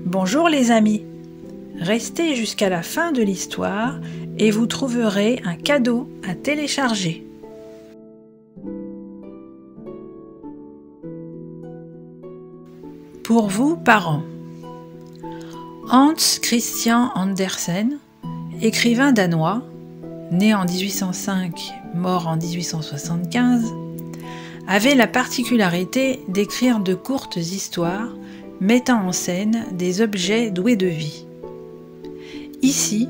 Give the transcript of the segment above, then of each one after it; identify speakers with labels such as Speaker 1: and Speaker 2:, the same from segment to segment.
Speaker 1: Bonjour les amis, restez jusqu'à la fin de l'histoire et vous trouverez un cadeau à télécharger. Pour vous, parents, Hans Christian Andersen, écrivain danois, né en 1805, mort en 1875, avait la particularité d'écrire de courtes histoires mettant en scène des objets doués de vie. Ici,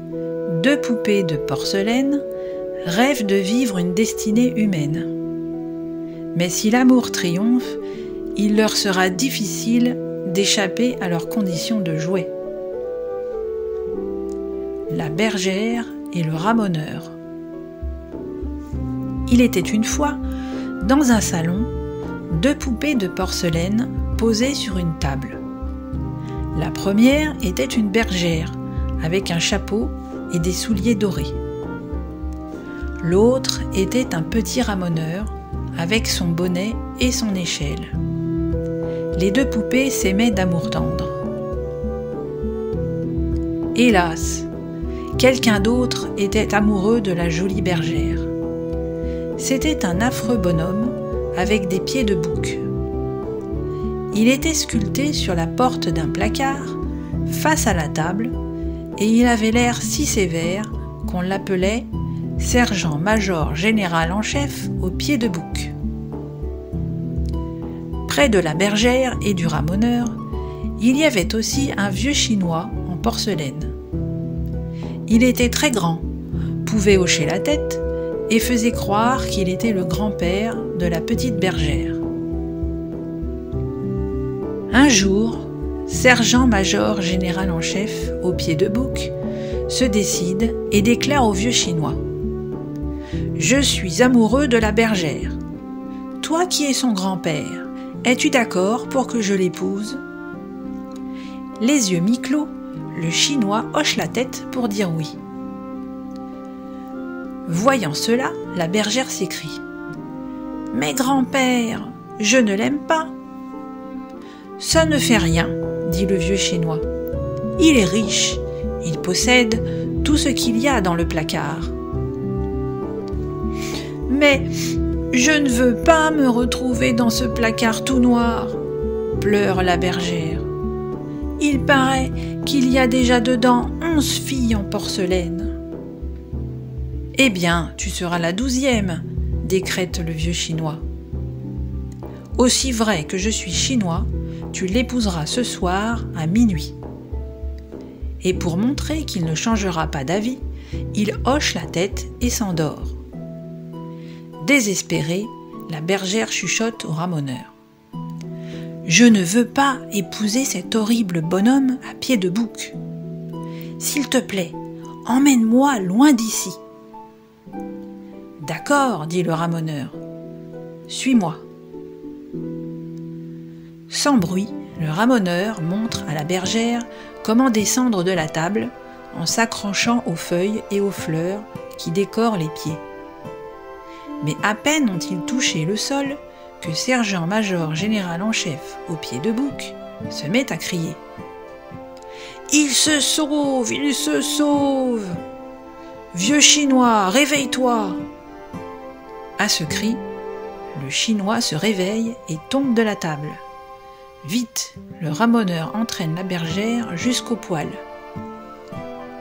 Speaker 1: deux poupées de porcelaine rêvent de vivre une destinée humaine. Mais si l'amour triomphe, il leur sera difficile d'échapper à leurs conditions de jouet. La bergère et le ramoneur. Il était une fois, dans un salon, deux poupées de porcelaine posées sur une table. La première était une bergère, avec un chapeau et des souliers dorés. L'autre était un petit ramoneur, avec son bonnet et son échelle. Les deux poupées s'aimaient d'amour tendre. Hélas, quelqu'un d'autre était amoureux de la jolie bergère. C'était un affreux bonhomme avec des pieds de bouc. Il était sculpté sur la porte d'un placard, face à la table, et il avait l'air si sévère qu'on l'appelait sergent-major général en chef aux pieds de bouc. Près de la bergère et du ramoneur, il y avait aussi un vieux chinois en porcelaine. Il était très grand, pouvait hocher la tête et faisait croire qu'il était le grand-père de la petite bergère. Un jour, sergent-major général en chef, aux pieds de bouc, se décide et déclare au vieux chinois : « Je suis amoureux de la bergère. Toi qui es son grand-père, es-tu d'accord pour que je l'épouse ?» Les yeux mi-clos, le chinois hoche la tête pour dire oui. Voyant cela, la bergère s'écrie : « Mais grand-père, je ne l'aime pas. » « Ça ne fait rien, dit le vieux chinois. Il est riche, il possède tout ce qu'il y a dans le placard. »« Mais je ne veux pas me retrouver dans ce placard tout noir, pleure la bergère. Il paraît qu'il y a déjà dedans 11 filles en porcelaine. »« Eh bien, tu seras la 12e, décrète le vieux chinois. Aussi vrai que je suis chinois, tu l'épouseras ce soir à minuit. » Et pour montrer qu'il ne changera pas d'avis, il hoche la tête et s'endort. Désespérée, la bergère chuchote au ramoneur : « Je ne veux pas épouser cet horrible bonhomme à pieds de bouc. S'il te plaît, emmène-moi loin d'ici. »« D'accord, dit le ramoneur. Suis-moi. » Sans bruit, le ramoneur montre à la bergère comment descendre de la table en s'accrochant aux feuilles et aux fleurs qui décorent les pieds. Mais à peine ont-ils touché le sol que sergent-major général en chef aux pieds de bouc se met à crier : « Il se sauve, il se sauve ! Vieux chinois, réveille-toi !» À ce cri, le chinois se réveille et tombe de la table. Vite, le ramoneur entraîne la bergère jusqu'au poêle.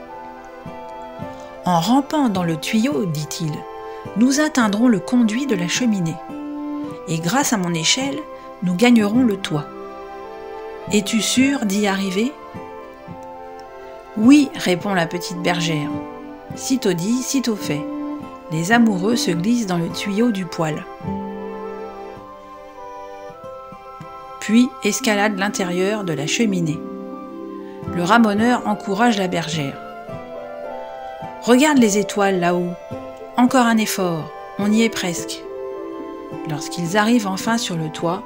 Speaker 1: « En rampant dans le tuyau, dit-il, nous atteindrons le conduit de la cheminée. Et grâce à mon échelle, nous gagnerons le toit. Es-tu sûr d'y arriver ? » « Oui, répond la petite bergère. Sitôt dit, sitôt fait. Les amoureux se glissent dans le tuyau du poêle. Puis escalade l'intérieur de la cheminée. Le ramoneur encourage la bergère. « Regarde les étoiles là-haut. Encore un effort, on y est presque. » Lorsqu'ils arrivent enfin sur le toit,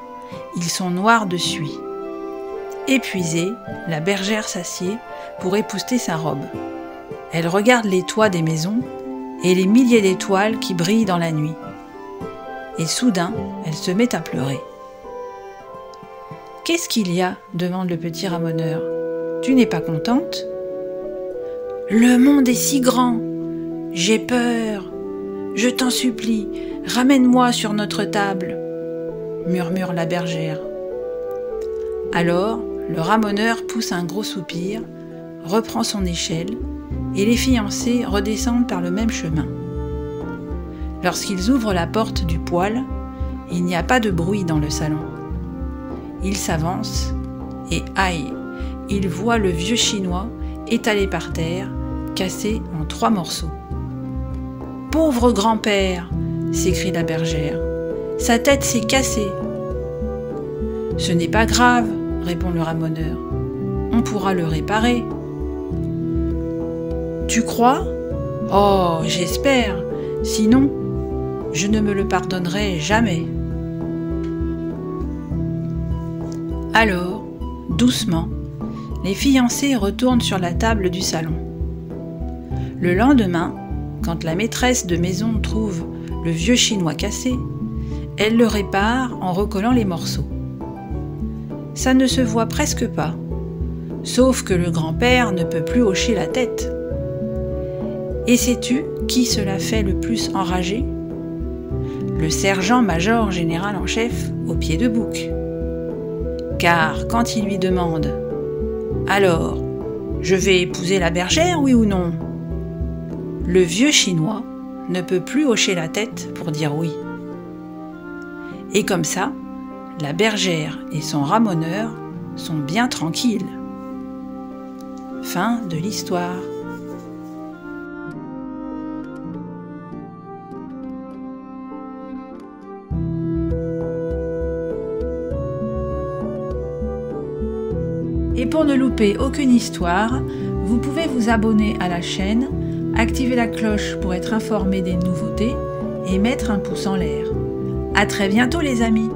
Speaker 1: ils sont noirs de suie. Épuisée, la bergère s'assied pour épousseter sa robe. Elle regarde les toits des maisons et les milliers d'étoiles qui brillent dans la nuit. Et soudain, elle se met à pleurer. « Qu'est-ce qu'il y a ?» demande le petit ramoneur. Tu n'es pas contente? Le monde est si grand, j'ai peur. Je t'en supplie, ramène-moi sur notre table, murmure la bergère. Alors, le ramoneur pousse un gros soupir, reprend son échelle, et les fiancés redescendent par le même chemin. Lorsqu'ils ouvrent la porte du poêle, il n'y a pas de bruit dans le salon. Ils s'avancent, et aïe, ils voient le vieux chinois étalé par terre, cassé en 3 morceaux. « Pauvre grand-père !» s'écrie la bergère. « Sa tête s'est cassée. »« Ce n'est pas grave, » répond le ramoneur. « On pourra le réparer. »« Tu crois ? Oh, j'espère. Sinon, je ne me le pardonnerai jamais. » Alors, doucement, les fiancés retournent sur la table du salon. Le lendemain, quand la maîtresse de maison trouve le vieux chinois cassé, elle le répare en recollant les morceaux. Ça ne se voit presque pas, sauf que le grand-père ne peut plus hocher la tête. Et sais-tu qui cela fait le plus enrager? Le sergent-major général en chef au pied de bouc. Car quand il lui demande « Alors, je vais épouser la bergère, oui ou non ?» Le vieux chinois ne peut plus hocher la tête pour dire oui. Et comme ça, la bergère et son ramoneur sont bien tranquilles. Fin de l'histoire. Et pour ne louper aucune histoire, vous pouvez vous abonner à la chaîne, activer la cloche pour être informé des nouveautés et mettre un pouce en l'air. À très bientôt les amis!